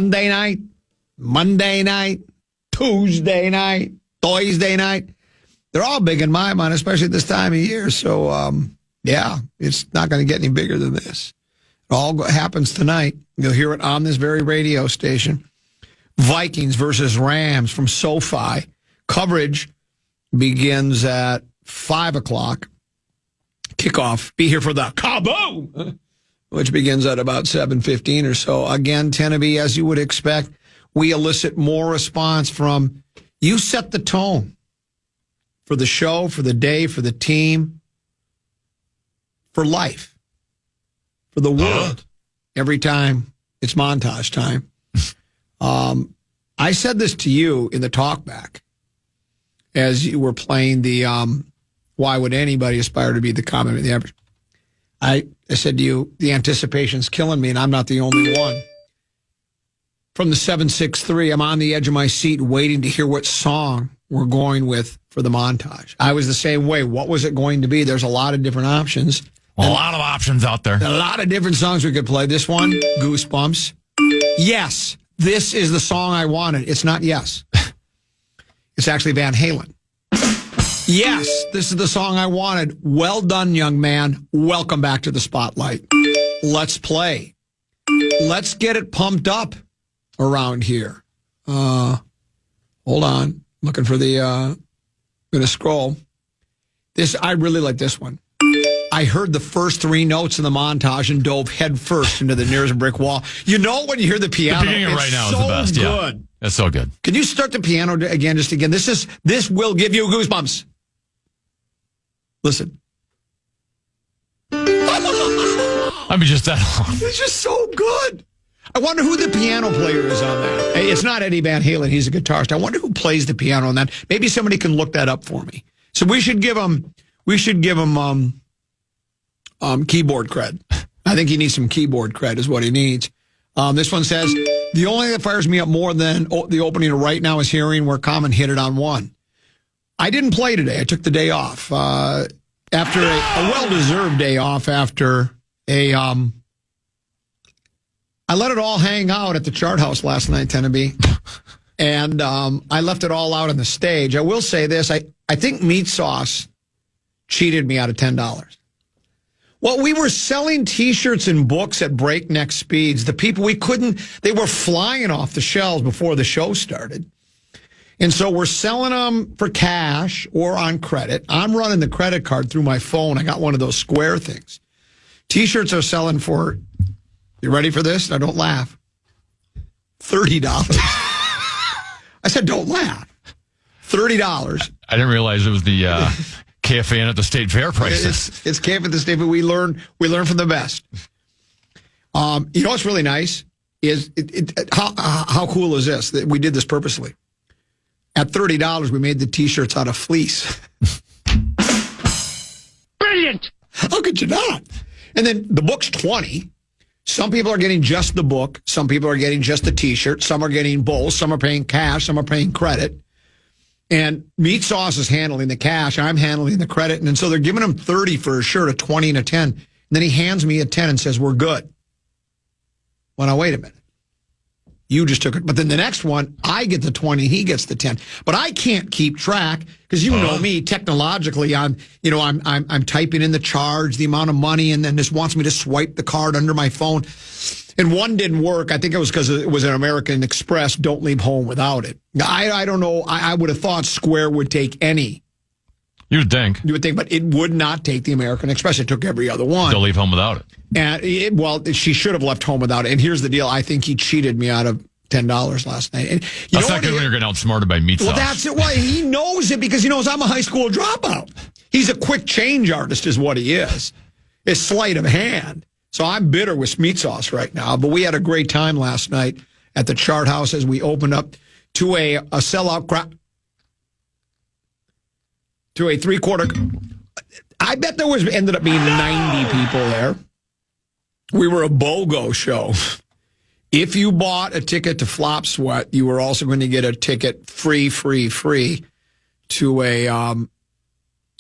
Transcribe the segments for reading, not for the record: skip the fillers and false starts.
Sunday night, Monday night, Tuesday night, Thursday night. They're all big in my mind, especially this time of year. So, yeah, it's not going to get any bigger than this. It all happens tonight. You'll hear it on this very radio station. Vikings versus Rams from SoFi. Coverage begins at 5 o'clock. Kickoff. Be here for the kaboom, which begins at about 7:15 or so. Again, Tennessee, as you would expect, we elicit more response from you. Set the tone for the show, for the day, for the team, for life, for the world. Every time it's montage time. I said this to you in the talkback as you were playing the why would anybody aspire to be the common man, the average? I said to you, the anticipation's killing me, and I'm not the only one. From the 763, I'm on the edge of my seat waiting to hear what song we're going with for the montage. I was the same way. What was it going to be? There's a lot of different options. A lot of options out there. A lot of different songs we could play. This one, Goosebumps. Yes, this is the song I wanted. It's not Yes. It's actually Van Halen. Yes, this is the song I wanted. Well done, young man. Welcome back to the spotlight. Let's play. Let's get it pumped up around here. Hold on. Looking for the, I'm going to scroll. I really like this one. I heard the first three notes in the montage and dove head first into the nearest brick wall. You know when you hear the piano, the beginning right now is the best. Good. Yeah, that's so good. Can you start the piano again, just again? This will give you goosebumps. Listen. I mean, just that long. It's just so good. I wonder who the piano player is on that. Hey, it's not Eddie Van Halen. He's a guitarist. I wonder who plays the piano on that. Maybe somebody can look that up for me. So we should give him keyboard cred. I think he needs some keyboard cred is what he needs. This one says, the only thing that fires me up more than the opening of Right Now is hearing where Common hit it on one. I didn't play today. I took the day off. After a well-deserved day off after I let it all hang out at the Chart House last night, Tennessee. And I left it all out on the stage. I will say this. I think Meat Sauce cheated me out of $10. Well, we were selling T-shirts and books at breakneck speeds. The people they were flying off the shelves before the show started. And so we're selling them for cash or on credit. I'm running the credit card through my phone. I got one of those square things. T-shirts are selling for, you ready for this? Now don't laugh. $30. I said, don't laugh. $30. I didn't realize it was the KFAN at the State Fair prices. It's KFAN at the State Fair. We learn from the best. You know what's really nice is how cool is this? That we did this purposely. At $30, we made the T-shirts out of fleece. Brilliant! How could you not? And then the book's $20. Some people are getting just the book. Some people are getting just the T-shirt. Some are getting both. Some are paying cash. Some are paying credit. And Meat Sauce is handling the cash. I'm handling the credit. And so they're giving him $30 for a shirt, a $20 and a $10. And then he hands me a $10 and says, we're good. Well, now, wait a minute. You just took it. But then the next one, I get the 20, he gets the 10. But I can't keep track because you know me, technologically, I'm typing in the charge, the amount of money, and then this wants me to swipe the card under my phone. And one didn't work. I think it was because it was an American Express. Don't leave home without it. I don't know. I would have thought Square would take any. You would think, but it would not take the American Express. It took every other one. Don't leave home without it. And she should have left home without it. And here's the deal. I think he cheated me out of $10 last night. And that's not good when you're getting outsmarted by Meat Sauce. Well, that's it. Well, he knows it because he knows I'm a high school dropout. He's a quick change artist is what he is. It's sleight of hand. So I'm bitter with Meat Sauce right now. But we had a great time last night at the Chart House as we opened up to a sellout crowd. To a three-quarter. I bet there ended up being 90 people there. We were a BOGO show. If you bought a ticket to Flop Sweat, you were also going to get a ticket free to a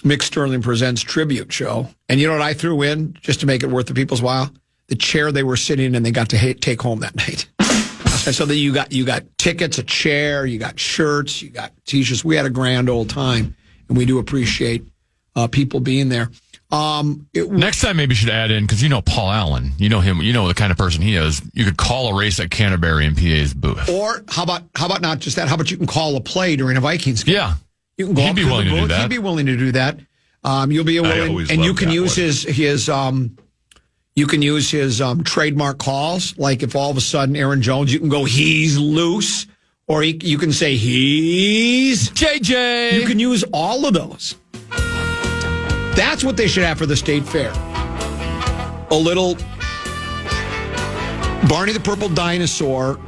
Mick Sterling Presents tribute show. And you know what I threw in just to make it worth the people's while? The chair they were sitting in, they got to take home that night. And so that you got tickets, a chair, you got shirts, you got T-shirts. We had a grand old time, and we do appreciate people being there. Next time, maybe you should add in, because you know Paul Allen. You know him. You know the kind of person he is. You could call a race at Canterbury in PA's booth. Or how about not just that? How about you can call a play during a Vikings game? Yeah. You can go He'd be willing to do that. He'd be willing to do that. You'll be willing, and you can use his trademark calls. Like if all of a sudden Aaron Jones, you can go, he's loose, or you can say he's JJ. You can use all of those. That's what they should have for the state fair. A little Barney the Purple Dinosaur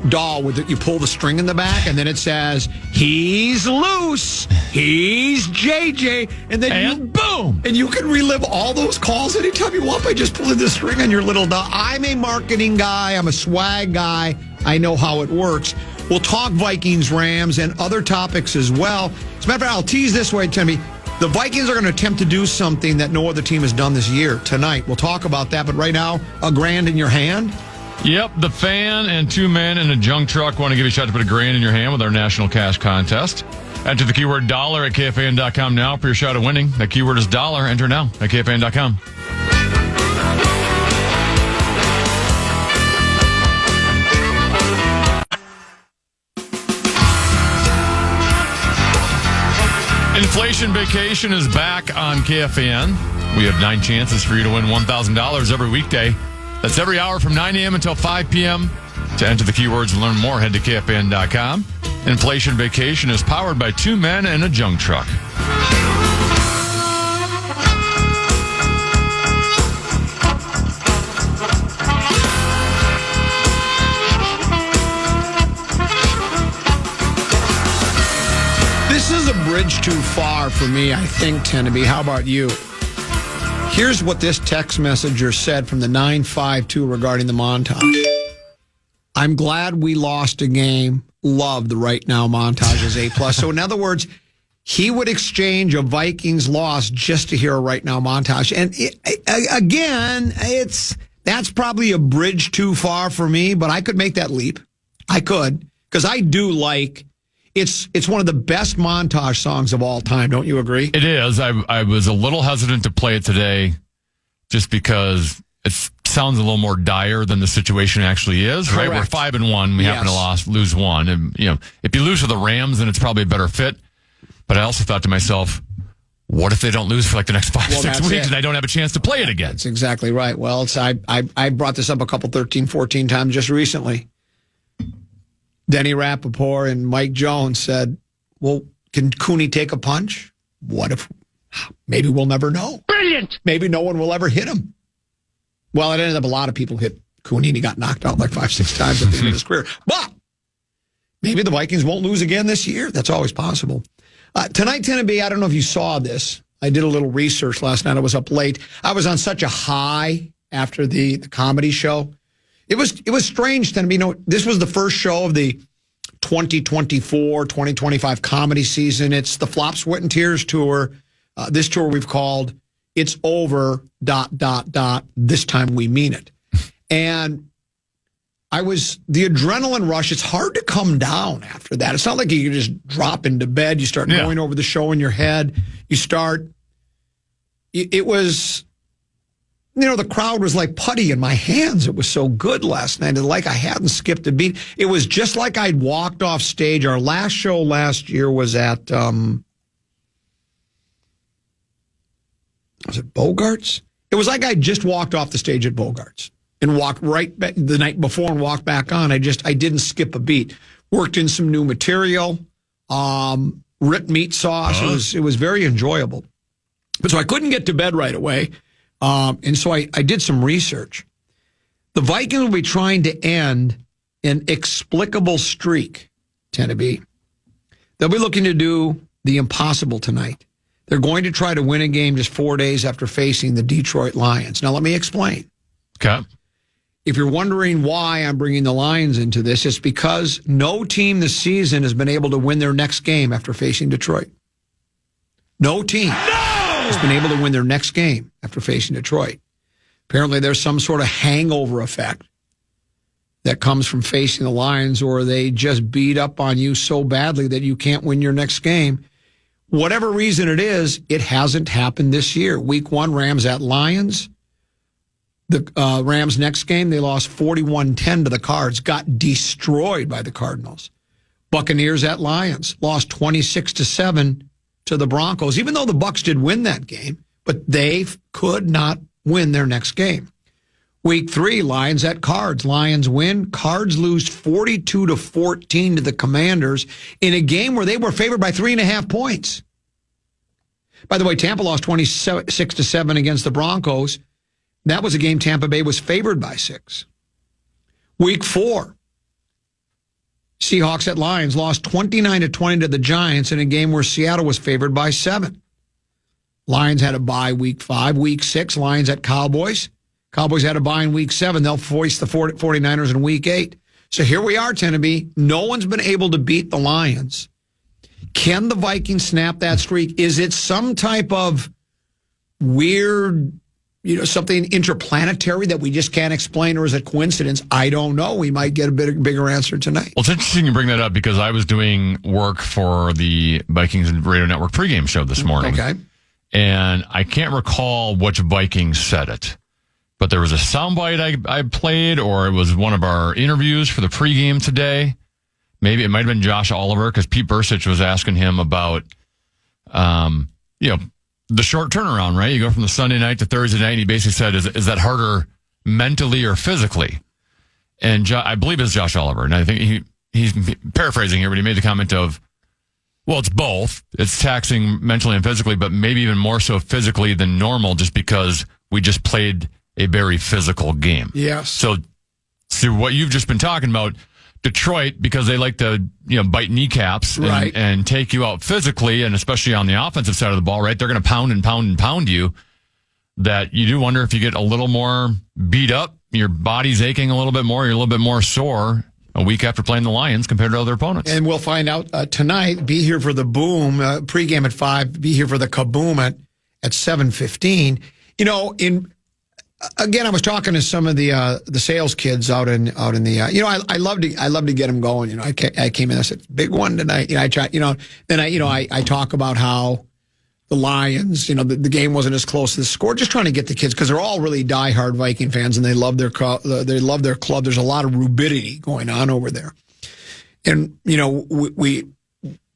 doll with it. You pull the string in the back, and then it says, he's loose, he's JJ, and then boom! And you can relive all those calls anytime you want by just pulling the string on your little doll. I'm a marketing guy. I'm a swag guy. I know how it works. We'll talk Vikings, Rams, and other topics as well. As a matter of fact, I'll tease this way, Timmy. The Vikings are going to attempt to do something that no other team has done this year tonight. We'll talk about that, but right now, a grand in your hand. Yep, the fan and two men in a junk truck want to give you a shot to put a grand in your hand with our national cash contest. Enter the keyword dollar at KFAN.com now for your shot at winning. That keyword is dollar. Enter now at KFAN.com. Inflation Vacation is back on KFAN. We have 9 chances for you to win $1,000 every weekday. That's every hour from 9 a.m. until 5 p.m. To enter the keywords and learn more, head to KFAN.com. Inflation Vacation is powered by two men and a junk truck. This is a bridge too far for me, I think, Tenneby. How about you? Here's what this text messenger said from the 952 regarding the montage. I'm glad we lost a game. Love the right now montage is A+. So in other words, he would exchange a Vikings loss just to hear a right now montage. And that's probably a bridge too far for me, but I could make that leap. I could, because I do like. It's one of the best montage songs of all time. Don't you agree? It is. I was a little hesitant to play it today just because it sounds a little more dire than the situation actually is, Correct. right? We're 5-1. We happen to lose one. And, if you lose to the Rams, then it's probably a better fit. But I also thought to myself, what if they don't lose for like the next 5-6 weeks and I don't have a chance to play it again? That's exactly right. Well, I brought this up a couple 13, 14 times just recently. Denny Rappaport and Mike Jones said, well, can Cooney take a punch? What if? Maybe we'll never know. Brilliant. Maybe no one will ever hit him. Well, it ended up a lot of people hit Cooney, and he got knocked out like 5-6 times at the end of his career. But maybe the Vikings won't lose again this year. That's always possible. Tonight, Tennessee, I don't know if you saw this. I did a little research last night. I was up late. I was on such a high after the comedy show. It was strange to me. This was the first show of the 2024-2025 comedy season. It's the Flop, Sweat, and Tears tour. This tour we've called It's Over, ... This time we mean it. And the adrenaline rush, it's hard to come down after that. It's not like you can just drop into bed. You start going over the show in your head. It was... the crowd was like putty in my hands. It was so good last night. And like I hadn't skipped a beat. It was just like I'd walked off stage. Our last show last year was at, was it Bogart's? It was like I just walked off the stage at Bogart's and walked right back the night before and walked back on. I didn't skip a beat. Worked in some new material, ripped meat sauce. It was very enjoyable. But so I couldn't get to bed right away. And so I did some research. The Vikings will be trying to end an explicable streak, Tennessee. They'll be looking to do the impossible tonight. They're going to try to win a game just 4 days after facing the Detroit Lions. Now, let me explain. Okay. If you're wondering why I'm bringing the Lions into this, it's because no team this season has been able to win their next game after facing Detroit. No team has been able to win their next game after facing Detroit. Apparently, there's some sort of hangover effect that comes from facing the Lions, or they just beat up on you so badly that you can't win your next game. Whatever reason it is, it hasn't happened this year. Week 1, Rams at Lions. The Rams' next game, they lost 41-10 to the Cards, got destroyed by the Cardinals. Buccaneers at Lions, lost 26-7 to the Broncos, even though the Bucs did win that game, but they could not win their next game. Week 3, Lions at Cards. Lions win. Cards lose 42-14 to the Commanders in a game where they were favored by 3.5 points. By the way, Tampa lost 26-7 against the Broncos. That was a game Tampa Bay was favored by 6. Week 4, Seahawks at Lions lost 29-20 to the Giants in a game where Seattle was favored by 7. Lions had a bye week 5. Week 6, Lions at Cowboys. Cowboys had a bye in week 7. They'll voice the 49ers in week 8. So here we are, Tenneby. No one's been able to beat the Lions. Can the Vikings snap that streak? Is it some type of weird, something interplanetary that we just can't explain, or is it coincidence? I don't know. We might get a bigger answer tonight. Well, it's interesting you bring that up because I was doing work for the Vikings Radio Network pregame show this morning. Okay. And I can't recall which Vikings said it, but there was a soundbite I played, or it was one of our interviews for the pregame today. Maybe it might have been Josh Oliver, because Pete Bursich was asking him about, the short turnaround, right? You go from the Sunday night to Thursday night, and he basically said, is that harder mentally or physically? And I believe it's Josh Oliver, and I think he's paraphrasing here, but he made the comment of, well, it's both. It's taxing mentally and physically, but maybe even more so physically than normal, just because we just played a very physical game. Yes. So what you've just been talking about, Detroit, because they like to, bite kneecaps and take you out physically, and especially on the offensive side of the ball, right? They're going to pound and pound and pound you. That you do wonder if you get a little more beat up, your body's aching a little bit more, you're a little bit more sore a week after playing the Lions compared to other opponents. And we'll find out tonight. Be here for the boom, pregame at 5. Be here for the kaboom at 7:15. Again, I was talking to some of the sales kids out in the I love to get them going. I came in, I said, big one tonight. I try, then I talk about how the Lions, the game wasn't as close as the score. Just trying to get the kids, because they're all really diehard Viking fans and they love their club. There's a lot of rubidity going on over there, and we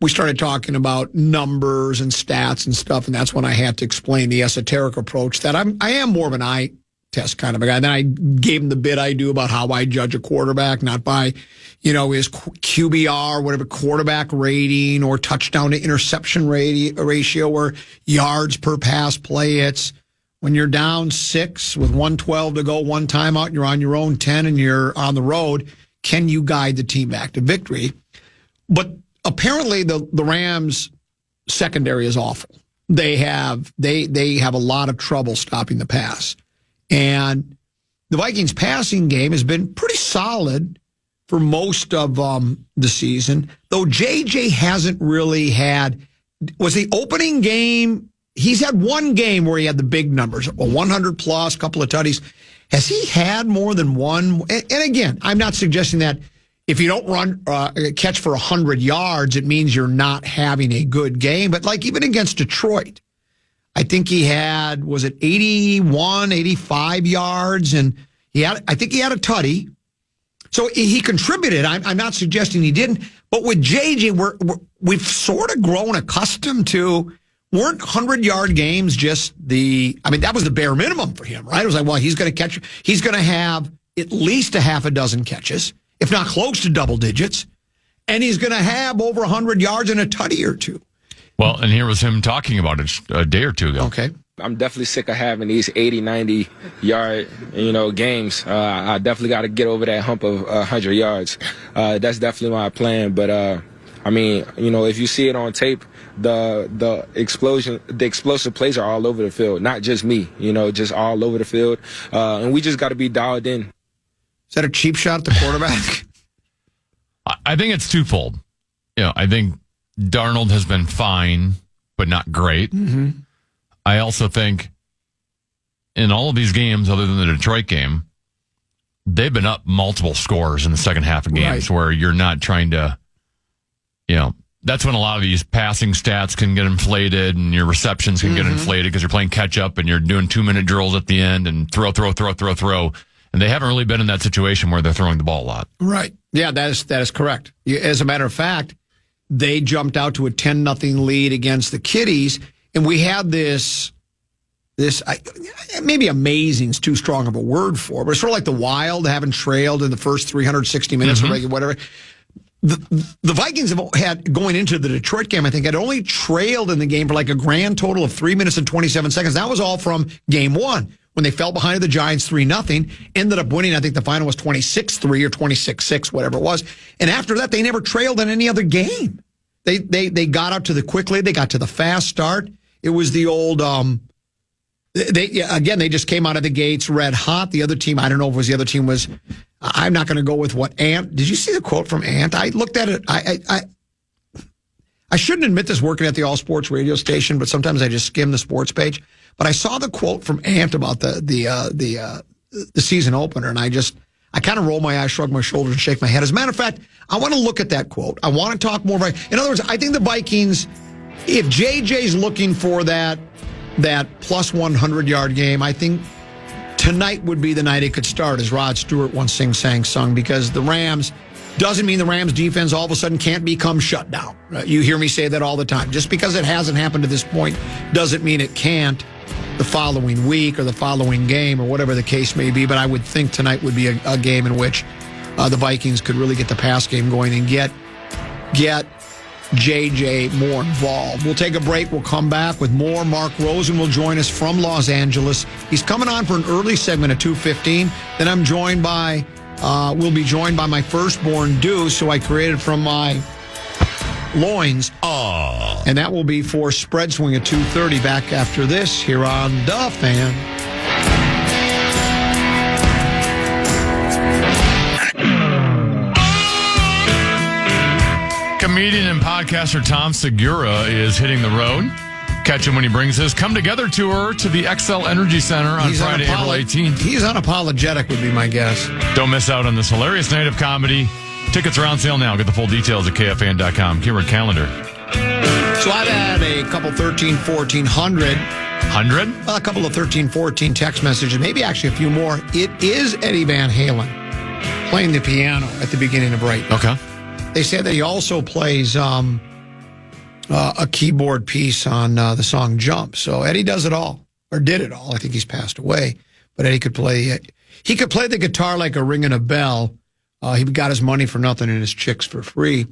started talking about numbers and stats and stuff, and that's when I had to explain the esoteric approach that I am more of an eye test kind of a guy. Then I gave him the bit I do about how I judge a quarterback, not by, his QBR, whatever, quarterback rating, or touchdown to interception ratio, or yards per pass play. It's when you're down 6 with 1:12 to go, one timeout, you're on your own 10 and you're on the road. Can you guide the team back to victory? But apparently the Rams secondary is awful. They have a lot of trouble stopping the pass. And the Vikings passing game has been pretty solid for most of the season, though JJ hasn't really had. Was the opening game? He's had one game where he had the big numbers, a 100 plus, couple of tutties. Has he had more than one? And again, I'm not suggesting that if you don't catch for 100 yards, it means you're not having a good game. But like even against Detroit, I think he had, was it 81, 85 yards? And I think he had a tutty. So he contributed. I'm not suggesting he didn't. But with JJ, we've sort of grown accustomed to, weren't 100-yard games just that was the bare minimum for him, right? It was like, well, he's going to have at least a half a dozen catches, if not close to double digits. And he's going to have over 100 yards and a tutty or two. Well, and here was him talking about it a day or two ago. Okay. I'm definitely sick of having these 80, 90-yard, games. I definitely got to get over that hump of 100 yards. That's definitely my plan. But, if you see it on tape, the explosive plays are all over the field. Not just me, just all over the field. And we just got to be dialed in. Is that a cheap shot at the quarterback? I think it's twofold. I think Darnold has been fine, but not great. Mm-hmm. I also think in all of these games, other than the Detroit game, they've been up multiple scores in the second half of games where you're not trying to, that's when a lot of these passing stats can get inflated and your receptions can get inflated because you're playing catch up and you're doing 2-minute drills at the end and throw. And they haven't really been in that situation where they're throwing the ball a lot. Right. Yeah, that is correct. As a matter of fact, they jumped out to a 10-0 lead against the Kitties, and we had this maybe amazing is too strong of a word for, but it's sort of like the Wild having trailed in the first 360 minutes or whatever. The Vikings have had, going into the Detroit game, I think, had only trailed in the game for like a grand total of 3 minutes and 27 seconds. That was all from game one when they fell behind the Giants 3-0, ended up winning. I think the final was 26-3 or 26-6, whatever it was. And after that, they never trailed in any other game. They got up to the quick lead. They got to the fast start. It was the old, they just came out of the gates red hot. The other team, I don't know if it was the other team was, I'm not going to go with what Ant. Did you see the quote from Ant? I looked at it. I shouldn't admit this working at the All Sports radio station, but sometimes I just skim the sports page. But I saw the quote from Ant about the season opener, and I kind of roll my eyes, shrug my shoulders, and shake my head. As a matter of fact, I want to look at that quote. I want to talk more about it. In other words, I think the Vikings, if JJ's looking for that plus 100-yard game, I think tonight would be the night it could start, as Rod Stewart once sung, because the Rams doesn't mean the Rams defense all of a sudden can't become shut down. You hear me say that all the time. Just because it hasn't happened to this point doesn't mean it can't the following week or the following game or whatever the case may be. But I would think tonight would be a game in which the Vikings could really get the pass game going and get JJ more involved. We'll take a break. We'll come back with more. Mark Rosen will join us from Los Angeles. He's coming on for an early segment at 2:15. Then we'll be joined by my firstborn Deuce, who I created from my loins. Oh. And that will be for Spread Swing at 2:30. Back after this here on The Fan. Comedian and podcaster Tom Segura is hitting the road. Catch him when he brings his Come Together tour to the XL Energy Center on Friday, April 18th. He's unapologetic, would be my guess. Don't miss out on this hilarious night of comedy. Tickets are on sale now. Get the full details at KFAN.com. Keyword calendar. So I've had a couple 13, 14, 100. 100? A couple of 13, 14 text messages, maybe actually a few more. It is Eddie Van Halen playing the piano at the beginning of Right Now. Okay. They said that he also plays a keyboard piece on the song Jump. So Eddie does it all, or did it all. I think he's passed away. But Eddie could play. He could play the guitar like a ringing a bell. He got his money for nothing and his chicks for free.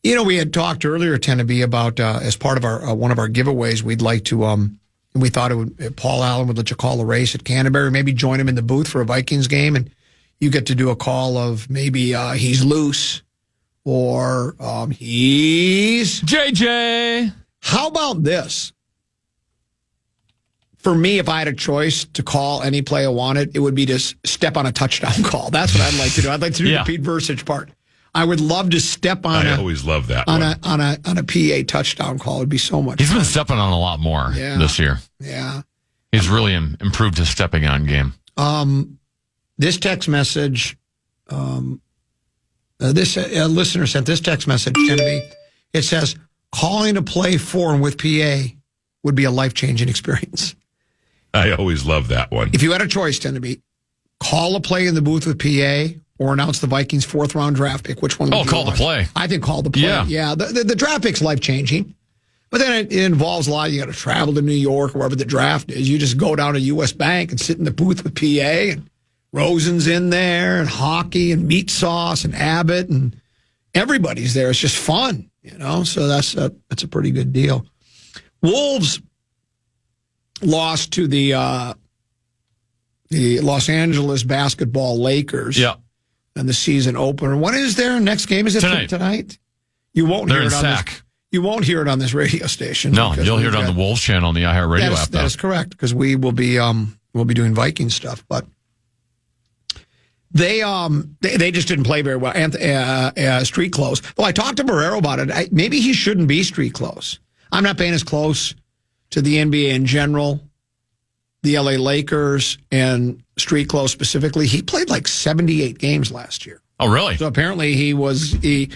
You know, we had talked earlier, Tenneby, about as part of our one of our giveaways, we'd like to. We thought Paul Allen would let you call a race at Canterbury, maybe join him in the booth for a Vikings game, and you get to do a call of maybe he's loose. Or he's JJ. How about this? For me, if I had a choice to call any play I wanted, it would be to step on a touchdown call. That's what I'd like to do. I'd like to do the Pete Vercich part. I would love to step on. I always love that on a PA touchdown call. It'd be so much. He's fun. been stepping on a lot more this year. Yeah, he's really improved his stepping on game. This text message. This listener sent this text message to me. It says, calling to play for and with PA would be a life-changing experience. I always love that one. If you had a choice, Tenneby, call a play in the booth with PA or announce the Vikings' fourth-round draft pick, which one would you call want? the play. I think call the play. Yeah. The draft pick's life-changing. But then it involves a lot. You got to travel to New York or wherever the draft is. You just go down to U.S. Bank and sit in the booth with PA and Rosen's in there, and hockey, and meat sauce, and Abbott, and everybody's there. It's just fun, you know. So that's a pretty good deal. Wolves lost to the Los Angeles basketball Lakers. Yeah. And the season opener. When is their next game? Is it tonight? You won't hear it on this. You won't hear it on this radio station. No, you'll hear it on the Wolves channel on the iHeartRadio app. That is correct, because we will be doing Viking stuff, but. They just didn't play very well. Street clothes. Well, I talked to Barrero about it. Maybe he shouldn't be street clothes. I'm not paying as close to the NBA in general the LA Lakers and street clothes specifically, he played like 78 games last year. Oh, really? So apparently The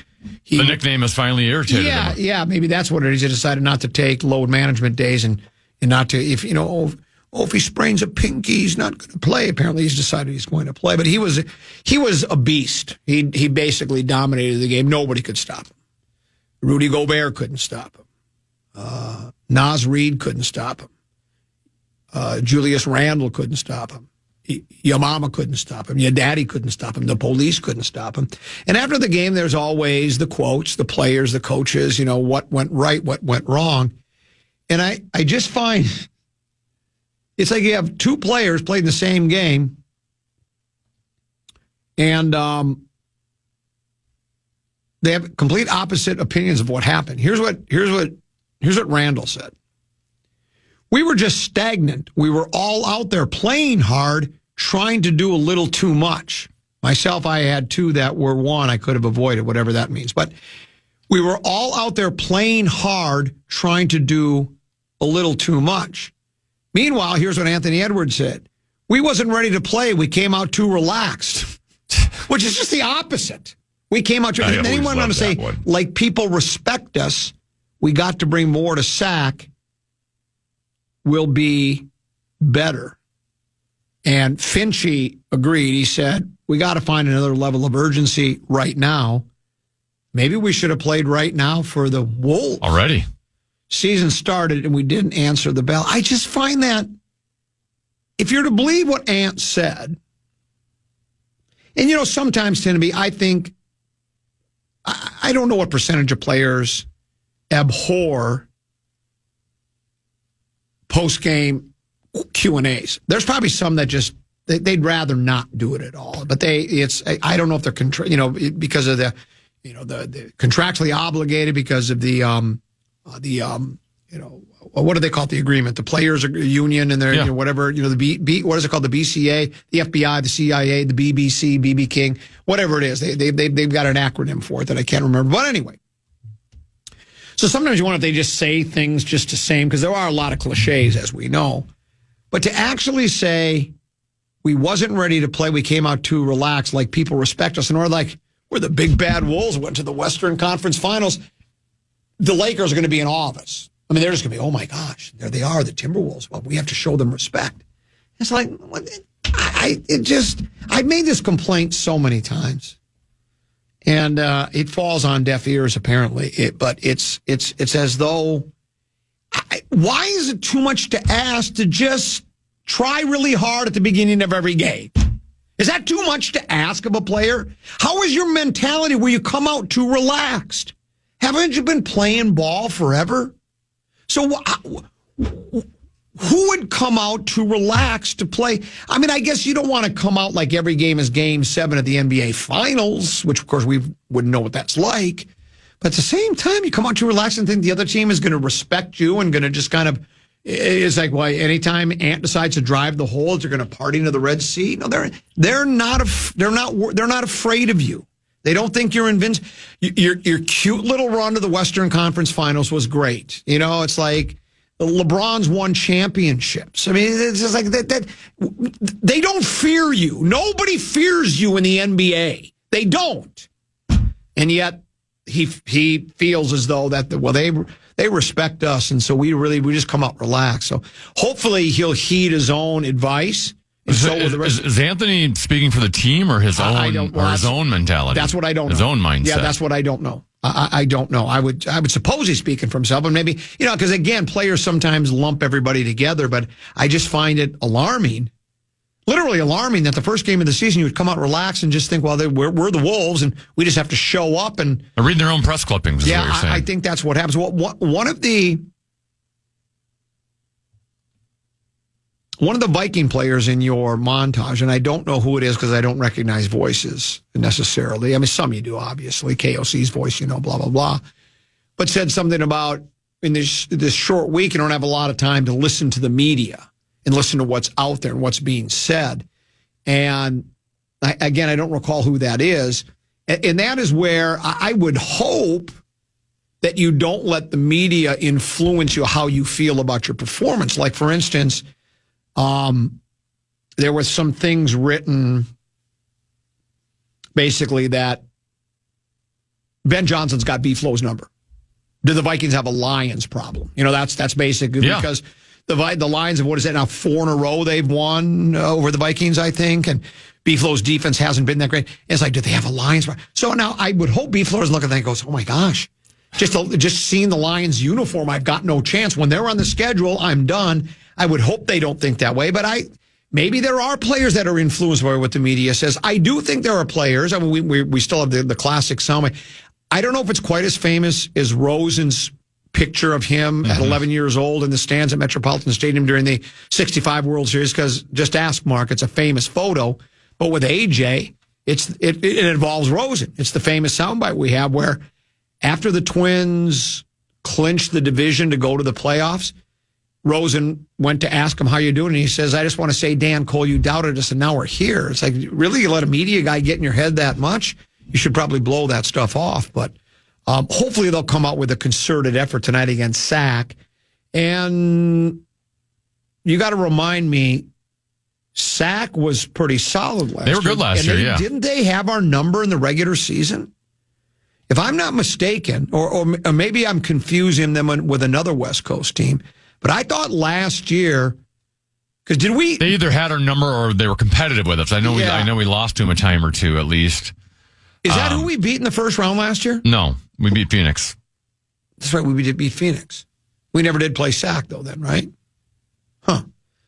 nickname has finally irritated him. Yeah, maybe that's what it is. He decided not to take load management days and not to, if he sprains a pinky, he's not going to play. Apparently he's decided he's going to play. But he was a beast. He basically dominated the game. Nobody could stop him. Rudy Gobert couldn't stop him. Naz Reid couldn't stop him. Julius Randle couldn't stop him. Your mama couldn't stop him. Your daddy couldn't stop him. The police couldn't stop him. And after the game, there's always the quotes, the players, the coaches, what went right, what went wrong. And I just find it's like you have two players playing the same game, and they have complete opposite opinions of what happened. Here's what Randall said. We were just stagnant. We were all out there playing hard, trying to do a little too much. Myself, I had two that were one I could have avoided, whatever that means. But we were all out there playing hard, trying to do a little too much. Meanwhile, here's what Anthony Edwards said. We wasn't ready to play. We came out too relaxed, which is just the opposite. We came out too, and then he went on to say, like, people respect us. We got to bring more to Sac. Will be better. And Finchie agreed. He said, we got to find another level of urgency right now. Maybe we should have played right now for the Wolves. Already. Season started and we didn't answer the bell. I just find that if you're to believe what Ant said, and sometimes tend to be, I think, I don't know what percentage of players abhor post-game Q&As. There's probably some that just they'd rather not do it at all. But I don't know if they're because of the contractually obligated, because of the what do they call it, the agreement, the players union and their whatever, the what is it called, the BCA, the FBI, the CIA, the BBC, BB King, whatever it is. They've got an acronym for it that I can't remember. But anyway. So sometimes you wonder if they just say things just the same, because there are a lot of cliches, as we know. But to actually say, we wasn't ready to play, we came out too relaxed, like people respect us, and we're the big bad Wolves, went to the Western Conference Finals. The Lakers are going to be in awe of us. I mean, they're just going to be, oh my gosh, there they are, the Timberwolves. Well, we have to show them respect. It's like, I've made this complaint so many times. And it falls on deaf ears, apparently. But it's as though, why is it too much to ask to just try really hard at the beginning of every game? Is that too much to ask of a player? How is your mentality where you come out too relaxed? Haven't you been playing ball forever? So who would come out too relaxed to play? I mean, I guess you don't want to come out like every game is Game 7 of the NBA Finals, which, of course, we wouldn't know what that's like. But at the same time, you come out too relaxed and think the other team is going to respect you and going to just kind of, it's like, well, anytime Ant decides to drive the holes, they're going to party into the Red Sea. No, they're not afraid of you. They don't think you're invincible. Your cute little run to the Western Conference Finals was great. It's like, LeBron's won championships. I mean, it's just like that. They don't fear you. Nobody fears you in the NBA. They don't. And yet he feels as though that they respect us, and so we just come out relaxed. So hopefully he'll heed his own advice. Is Anthony speaking for the team or his own mentality? That's what I don't know. His own mindset. Yeah, that's what I don't know. I don't know. I would suppose he's speaking for himself, but maybe, because again, players sometimes lump everybody together, but I just find it alarming, literally alarming, that the first game of the season you would come out relaxed and just think, well, we're the Wolves and we just have to show up and they're reading their own press clippings. Is what you're saying. I think that's what happens. One of the Viking players in your montage, and I don't know who it is because I don't recognize voices necessarily. I mean, some you do, obviously. KOC's voice, blah, blah, blah. But said something about, in this short week, you don't have a lot of time to listen to the media and listen to what's out there and what's being said. And I don't recall who that is. And that is where I would hope that you don't let the media influence you how you feel about your performance. Like, for instance, There were some things written basically that Ben Johnson's got B-Flow's number. Do the Vikings have a Lions problem? That's basically because the Lions have, what is that now, 4 in a row they've won over the Vikings, I think, and B-Flow's defense hasn't been that great. It's like, do they have a Lions problem? So now I would hope B-Flow is looking at that and goes, oh my gosh, just seeing the Lions uniform, I've got no chance. When they're on the schedule, I'm done. I would hope they don't think that way, but maybe there are players that are influenced by what the media says. I do think there are players. I mean, we still have the classic soundbite. I don't know if it's quite as famous as Rosen's picture of him at 11 years old in the stands at Metropolitan Stadium during the 65 World Series, because just ask Mark, it's a famous photo. But with AJ, it involves Rosen. It's the famous soundbite we have where after the Twins clinched the division to go to the playoffs, Rosen went to ask him, how you doing? And he says, I just want to say, Dan Cole, you doubted us, and now we're here. It's like, really? You let a media guy get in your head that much? You should probably blow that stuff off. But hopefully they'll come out with a concerted effort tonight against SAC. And you got to remind me, SAC was pretty solid last year. They were good last year, yeah. Didn't they have our number in the regular season? If I'm not mistaken, or maybe I'm confusing them with another West Coast team, but I thought last year, because they either had our number or they were competitive with us. I know we lost to them a time or two at least. Is that who we beat in the first round last year? No, we beat Phoenix. That's right, we did beat Phoenix. We never did play SAC though then, right? Huh.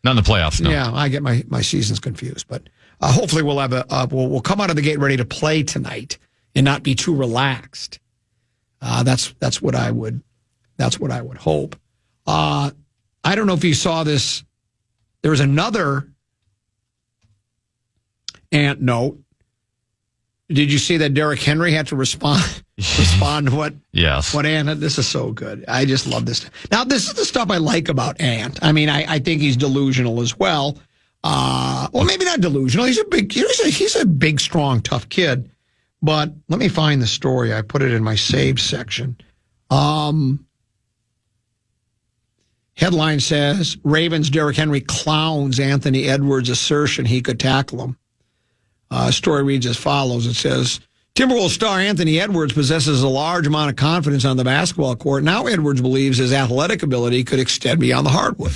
Not in the playoffs, no. Yeah, I get my seasons confused, but hopefully we'll have we'll come out of the gate ready to play tonight and not be too relaxed. That's what I would hope. I don't know if you saw this. There was another Ant note. Did you see that Derrick Henry had to respond to what? Yes. What Ant? This is so good. I just love this. Now, this is the stuff I like about Ant. I mean, I think he's delusional as well. Well, maybe not delusional. He's a big, strong, tough kid. But let me find the story. I put it in my saved section. Headline says, Ravens Derrick Henry clowns Anthony Edwards' assertion he could tackle him. Story reads as follows. It says, Timberwolves star Anthony Edwards possesses a large amount of confidence on the basketball court. Now Edwards believes his athletic ability could extend beyond the hardwood.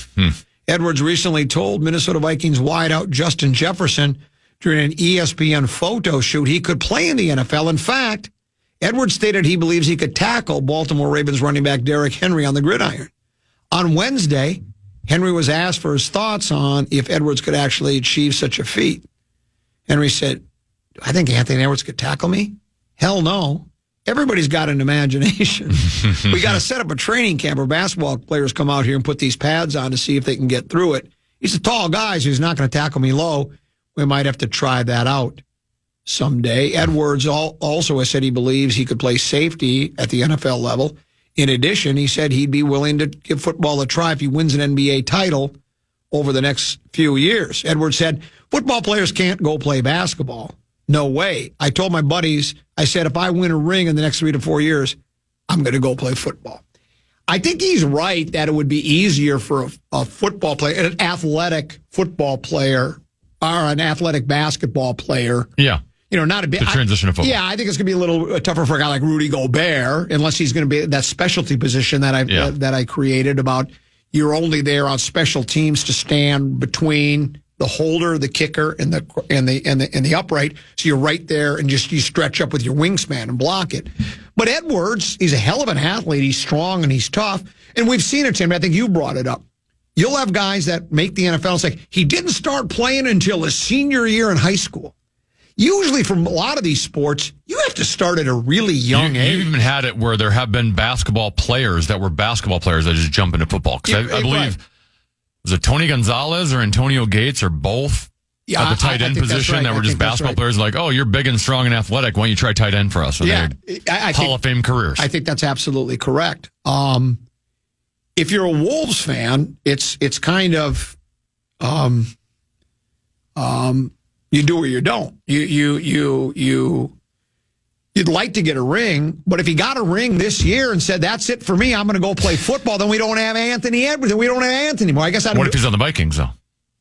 Edwards recently told Minnesota Vikings wideout Justin Jefferson during an ESPN photo shoot he could play in the NFL. In fact, Edwards stated he believes he could tackle Baltimore Ravens running back Derrick Henry on the gridiron. On Wednesday, Henry was asked for his thoughts on if Edwards could actually achieve such a feat. Henry said, I think Anthony Edwards could tackle me? Hell no. Everybody's got an imagination. We got to set up a training camp where basketball players come out here and put these pads on to see if they can get through it. He's a tall guy, so he's not going to tackle me low. We might have to try that out someday. Edwards also has said he believes he could play safety at the NFL level. In addition, he said he'd be willing to give football a try if he wins an NBA title over the next few years. Edwards said, football players can't go play basketball. No way. I told my buddies, I said, if I win a ring in the next 3 to 4 years, I'm going to go play football. I think he's right that it would be easier for a football player, an athletic football player, or an athletic basketball player. Yeah. Not a bit. The transition of football. Yeah, I think it's going to be a little tougher for a guy like Rudy Gobert, unless he's going to be that specialty position that I created about you're only there on special teams to stand between the holder, the kicker, and the upright. So you're right there and you stretch up with your wingspan and block it. But Edwards, he's a hell of an athlete. He's strong and he's tough. And we've seen it, Tim. I think you brought it up. You'll have guys that make the NFL and say, he didn't start playing until his senior year in high school. Usually from a lot of these sports, you have to start at a really young age. You've even had it where there have been basketball players that just jump into football. Because I believe, was it Tony Gonzalez or Antonio Gates or both at the tight end position that were just basketball players like, oh, you're big and strong and athletic. Why don't you try tight end for us? So Hall of Fame careers. I think that's absolutely correct. If you're a Wolves fan, it's kind of you do or you don't. You'd like to get a ring, but if he got a ring this year and said, that's it for me, I'm going to go play football, then we don't have Anthony Edwards, and we don't have Anthony anymore. I guess I don't. What if he's on the Vikings, though?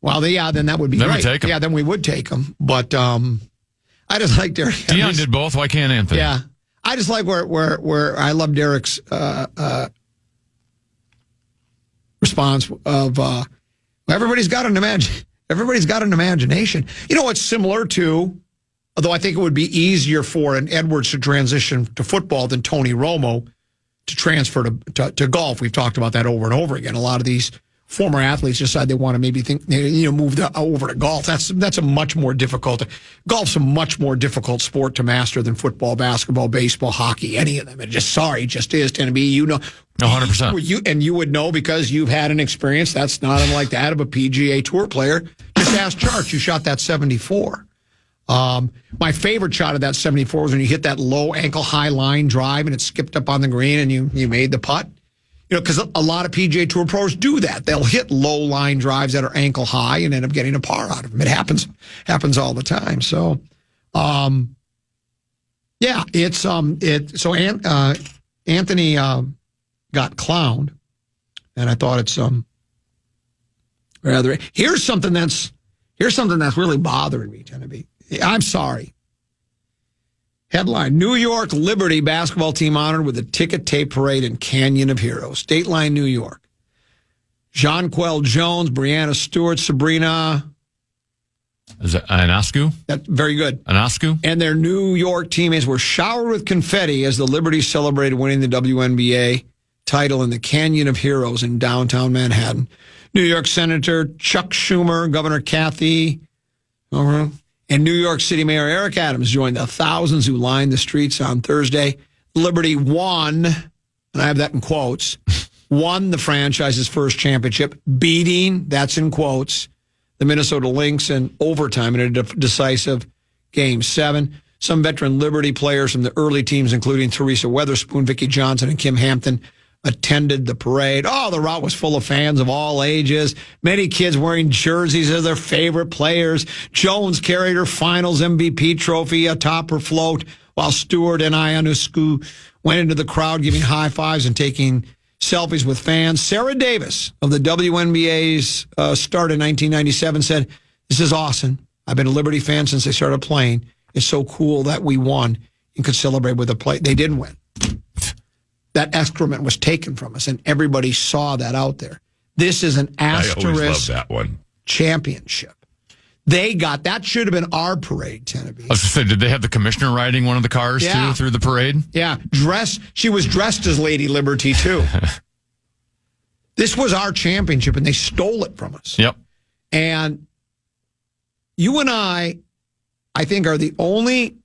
Well, then that would be Then we great. take 'em. Yeah, then we would take them. But I just like Derek. Dion did both. Why can't Anthony? Yeah, I just like where I love Derek's response of everybody's got an imagination. You know, it's similar to, although I think it would be easier for an Edwards to transition to football than Tony Romo to transfer to golf. We've talked about that over and over again. A lot of these former athletes decide they want to maybe move over to golf. That's a much more difficult. Golf's a much more difficult sport to master than football, basketball, baseball, hockey, any of them. It just is. Tennessee, you know, 100%. And you would know because you've had an experience that's not unlike that of a PGA Tour player. Just ask Chart. You shot that 74. My favorite shot of that 74 was when you hit that low ankle high line drive and it skipped up on the green and you made the putt. You know, because a lot of PGA Tour pros do that. They'll hit low line drives that are ankle high and end up getting a par out of them. It happens all the time. So, yeah, it's So Anthony got clowned, and I thought it's rather. Here's something that's really bothering me, Genevieve. I'm sorry. Headline, New York Liberty basketball team honored with a ticket tape parade in Canyon of Heroes. State Line, New York. Jonquel Jones, Brianna Stewart, Sabrina. Is it Anascu? That's very good. Anascu? And their New York teammates were showered with confetti as the Liberty celebrated winning the WNBA title in the Canyon of Heroes in downtown Manhattan. New York Senator Chuck Schumer, Governor Kathy, and New York City Mayor Eric Adams joined the thousands who lined the streets on Thursday. Liberty won, and I have that in quotes, won the franchise's first championship, beating, that's in quotes, the Minnesota Lynx in overtime in a decisive Game 7. Some veteran Liberty players from the early teams, including Teresa Weatherspoon, Vicki Johnson, and Kim Hampton, attended the parade. Oh, the route was full of fans of all ages. Many kids wearing jerseys of their favorite players. Jones carried her finals MVP trophy atop her float, while Stewart and Ionescu went into the crowd giving high fives and taking selfies with fans. Sarah Davis of the WNBA's start in 1997 said, "This is awesome. I've been a Liberty fan since they started playing. It's so cool that we won and could celebrate with a play." They didn't win. That excrement was taken from us, and everybody saw that out there. This is an asterisk I always love that one. championship. They got, that should have been our parade, Tennessee. I was going to say, did they have the commissioner riding one of the cars, too, through the parade? Yeah, she was dressed as Lady Liberty, too. This was our championship, and they stole it from us. Yep. And you and I think, are the only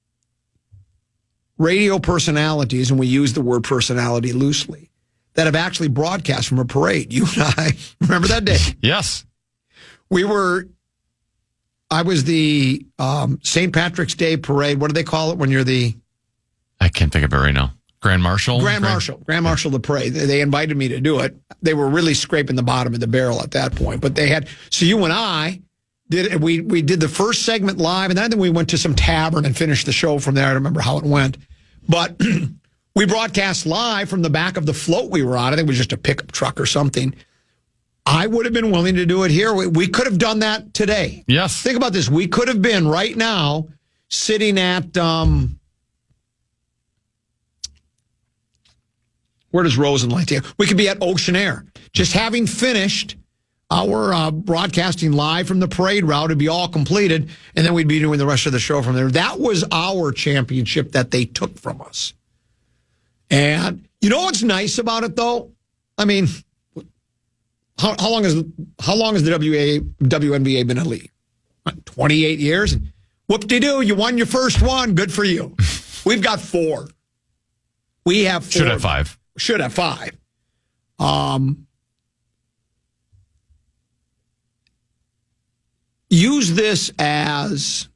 radio personalities, and we use the word personality loosely, that have actually broadcast from a parade. You and I, remember that day? Yes. I was the St. Patrick's Day parade. What do they call it when you're the... I can't think of it right now. Grand Marshal? Grand Marshal of the parade. They invited me to do it. They were really scraping the bottom of the barrel at that point. But they had... So you and I did... We did the first segment live, and then we went to some tavern and finished the show from there. I don't remember how it went. But we broadcast live from the back of the float we were on. I think it was just a pickup truck or something. I would have been willing to do it here. We could have done that today. Yes. Think about this. We could have been right now sitting at, where does Rosen like to? We could be at Ocean Air. Just having finished our broadcasting live from the parade route, it'd be all completed, and then we'd be doing the rest of the show from there. That was our championship that they took from us. And you know what's nice about it, though? I mean, how long has the WNBA been in the league? 28 years? And whoop-de-doo, you won your first one. Good for you. We've got 4. We have 4. Should have 5. Should have 5. Use this as,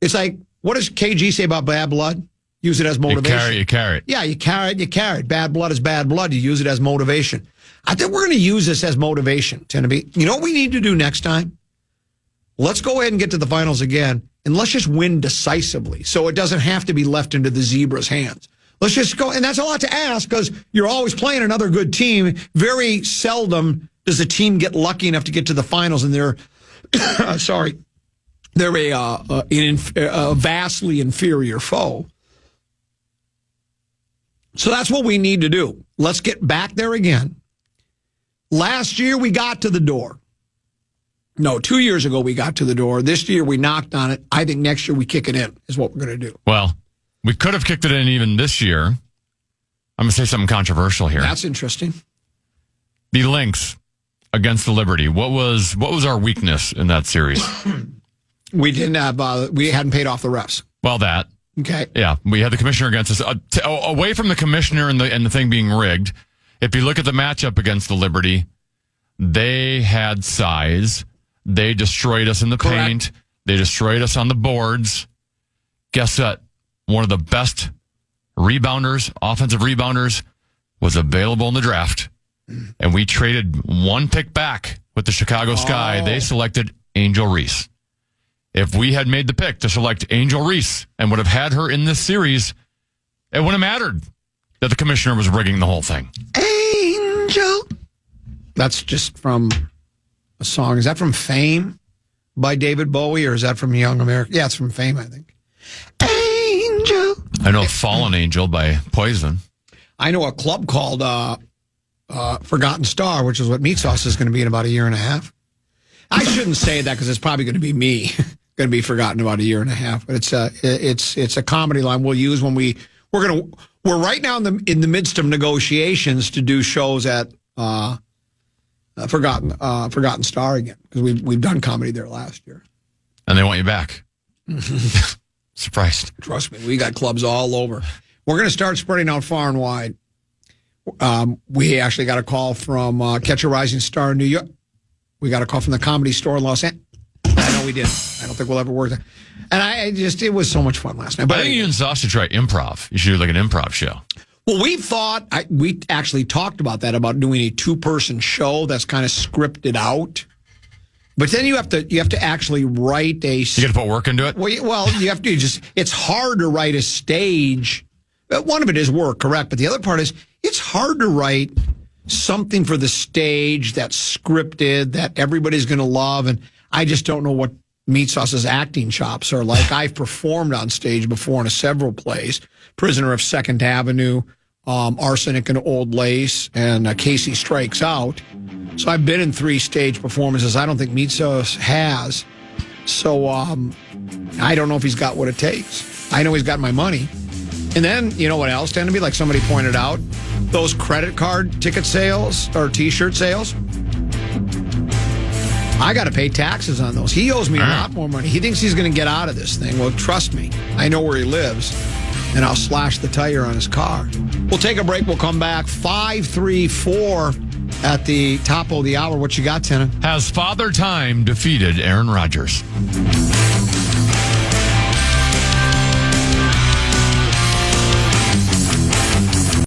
it's like, what does KG say about bad blood? Use it as motivation. You carry it. Yeah, you carry it. Bad blood is bad blood. You use it as motivation. I think we're going to use this as motivation, Tennessee. You know what we need to do next time? Let's go ahead and get to the finals again, and let's just win decisively so it doesn't have to be left into the Zebra's hands. Let's just go, and that's a lot to ask because you're always playing another good team. Very seldom does a team get lucky enough to get to the finals and they're sorry, they're a vastly inferior foe. So that's what we need to do. Let's get back there again. Last year, we got to the door. No, 2 years ago, we got to the door. This year, we knocked on it. I think next year, we kick it in, is what we're going to do. Well, we could have kicked it in even this year. I'm going to say something controversial here. That's interesting. The Lynx against the Liberty. What was our weakness in that series? We didn't have, we hadn't paid off the refs. Well, that. Okay. Yeah, we had the commissioner against us. Away from the commissioner and the thing being rigged, if you look at the matchup against the Liberty, they had size. They destroyed us in the paint. They destroyed us on the boards. Guess what? One of the best rebounders, offensive rebounders, was available in the draft. And we traded one pick back with the Chicago Sky. They selected Angel Reese. If we had made the pick to select Angel Reese and would have had her in this series, it wouldn't have mattered that the commissioner was rigging the whole thing. Angel. That's just from a song. Is that from Fame by David Bowie, or is that from Young America? Yeah, it's from Fame, I think. Angel. I know Fallen Angel by Poison. I know a club called Forgotten Star, which is what Meat Sauce is going to be in about a year and a half. I shouldn't say that because it's probably going to be me. Going to be forgotten about a year and a half, but it's a comedy line we'll use when we're right now in the midst of negotiations to do shows at Forgotten Star again, because we've done comedy there last year, and they want you back. Surprised. Trust me, we got clubs all over. We're going to start spreading out far and wide. We actually got a call from Catch a Rising Star in New York. We got a call from the Comedy Store in Los Angeles. I know we did. I don't think we'll ever work that. And it was so much fun last night. But I think you and Sauce should try improv. You should do like an improv show. Well, we actually talked about that, about doing a 2-person show that's kind of scripted out. But then you have to actually write a... You got to put work into it? Well, you have to it's hard to write a stage. One of it is work, correct. But the other part is it's hard to write something for the stage that's scripted, that everybody's going to love. And I just don't know what Meat Sauce's acting chops are like. I've performed on stage before in several plays. Prisoner of Second Avenue, Arsenic and Old Lace, and Casey Strikes Out. So I've been in 3 stage performances. I don't think Meat Sauce has. So I don't know if he's got what it takes. I know he's got my money. And then, you know what else tend to be, like somebody pointed out, those credit card ticket sales or T-shirt sales. I got to pay taxes on those. He owes me a lot more money. He thinks he's going to get out of this thing. Well, trust me, I know where he lives, and I'll slash the tire on his car. We'll take a break. We'll come back. 5:34 at the top of the hour. What you got, Tana? Has Father Time defeated Aaron Rodgers?